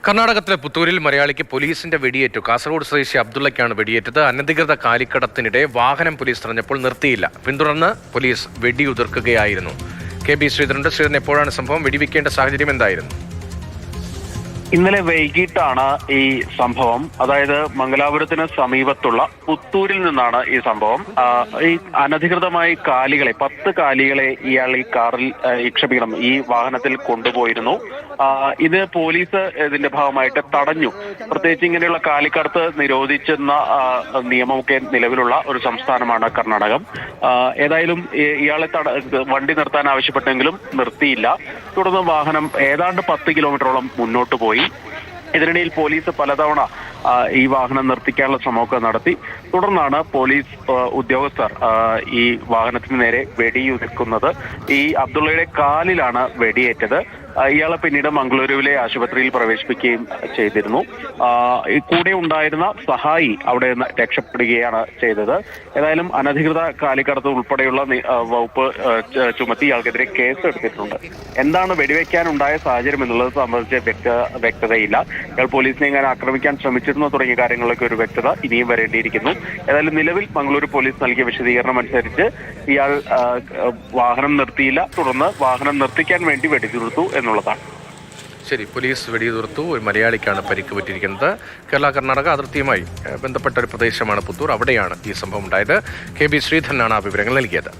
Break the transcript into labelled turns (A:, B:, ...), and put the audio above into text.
A: കർണാടകത്തിലെ പുത്തൂരിൽ മലയാളിക്ക് പോലീസിന്റെ വെടിയേറ്റു. കാസർഗോഡ് സ്വദേശി അബ്ദുള്ളയ്ക്കാണ് വെടിയേറ്റത്. അനധികൃത കാലിക്കടത്തിനിടെ വാഹനം പോലീസ് തടഞ്ഞപ്പോൾ നിർത്തിയില്ല. പിന്തുടർന്ന് പോലീസ് വെടിയുതിർക്കുകയായിരുന്നു. കെ.ബി. ശ്രീധരൻ എപ്പോഴാണ് സംഭവം? വെടിവെക്കേണ്ട സാഹചര്യം എന്തായിരുന്നു?
B: ഇന്നലെ വൈകിട്ടാണ് ഈ സംഭവം. അതായത് മംഗലാപുരത്തിന് സമീപത്തുള്ള പുത്തൂരിൽ നിന്നാണ് ഈ സംഭവം. ഈ അനധികൃതമായി 10 കാലികളെ ഇയാൾ ഈ കാറിൽ ഈ വാഹനത്തിൽ കൊണ്ടുപോയിരുന്നു. ഇത് പോലീസ് ഇതിന്റെ ഭാഗമായിട്ട് തടഞ്ഞു. പ്രത്യേകിച്ച് ഇങ്ങനെയുള്ള കാലിക്കടത്ത് നിരോധിച്ചെന്ന നിയമമൊക്കെ നിലവിലുള്ള ഒരു സംസ്ഥാനമാണ് കർണാടകം. ഏതായാലും ഇയാളെ വണ്ടി നിർത്താൻ ആവശ്യപ്പെട്ടെങ്കിലും നിർത്തിയില്ല. തുടർന്ന് വാഹനം ഏതാണ്ട് 10 കിലോമീറ്ററോളം മുന്നോട്ട് പോയി. ഇതിനിടയിൽ പോലീസ് പലതവണ ഈ വാഹനം നിർത്തിക്കാനുള്ള ശ്രമമൊക്കെ നടത്തി. തുടർന്നാണ് പോലീസ് ഉദ്യോഗസ്ഥർ ഈ വാഹനത്തിന് നേരെ വെടിയുതിർക്കുന്നത്. ഈ അബ്ദുള്ളയുടെ കാലിലാണ് വെടിയേറ്റത്. ഇയാളെ പിന്നീട് മംഗളൂരുവിലെ ആശുപത്രിയിൽ പ്രവേശിപ്പിക്കുകയും ചെയ്തിരുന്നു. കൂടെ ഉണ്ടായിരുന്ന സഹായി അവിടെ നിന്ന് രക്ഷപ്പെടുകയാണ് ചെയ്തത്. ഏതായാലും അനധികൃത കാലിക്കടത്ത് ഉൾപ്പെടെയുള്ള വകുപ്പ് ചുമത്തി ഇയാൾക്കെതിരെ കേസ് എടുത്തിട്ടുണ്ട്. എന്താണ് വെടിവെക്കാനുണ്ടായ സാഹചര്യം എന്നുള്ളത് സംബന്ധിച്ച് വ്യക്തതയില്ല. ഇയാൾ പോലീസിനെ എങ്ങനെ ആക്രമിക്കാൻ ശ്രമിച്ചിരുന്നോ തുടങ്ങിയ കാര്യങ്ങളിലൊക്കെ ഒരു വ്യക്തത ഇനിയും വരേണ്ടിയിരിക്കുന്നു. ഏതായാലും നിലവിൽ മംഗളൂരു പോലീസ് നൽകിയ വിശദീകരണം അനുസരിച്ച് ഇയാൾ വാഹനം നിർത്തിയില്ല. തുടർന്ന് വാഹനം നിർത്തിക്കാൻ വേണ്ടി വെടിതീർത്തു എന്നുള്ളതാണ്.
A: ശരി, പോലീസ് വെടിയുതിർത്തു. ഒരു മലയാളിക്കാണ് പരിക്ക് പറ്റിയിരിക്കുന്നത്. കേരള-കർണാടക അതിർത്തിയുമായി ബന്ധപ്പെട്ട ഒരു പ്രദേശമാണ് പുത്തൂർ. അവിടെയാണ് ഈ സംഭവം ഉണ്ടായത്. കെ.ബി. ശ്രീധരനാണ് ആ വിവരങ്ങൾ നൽകിയത്.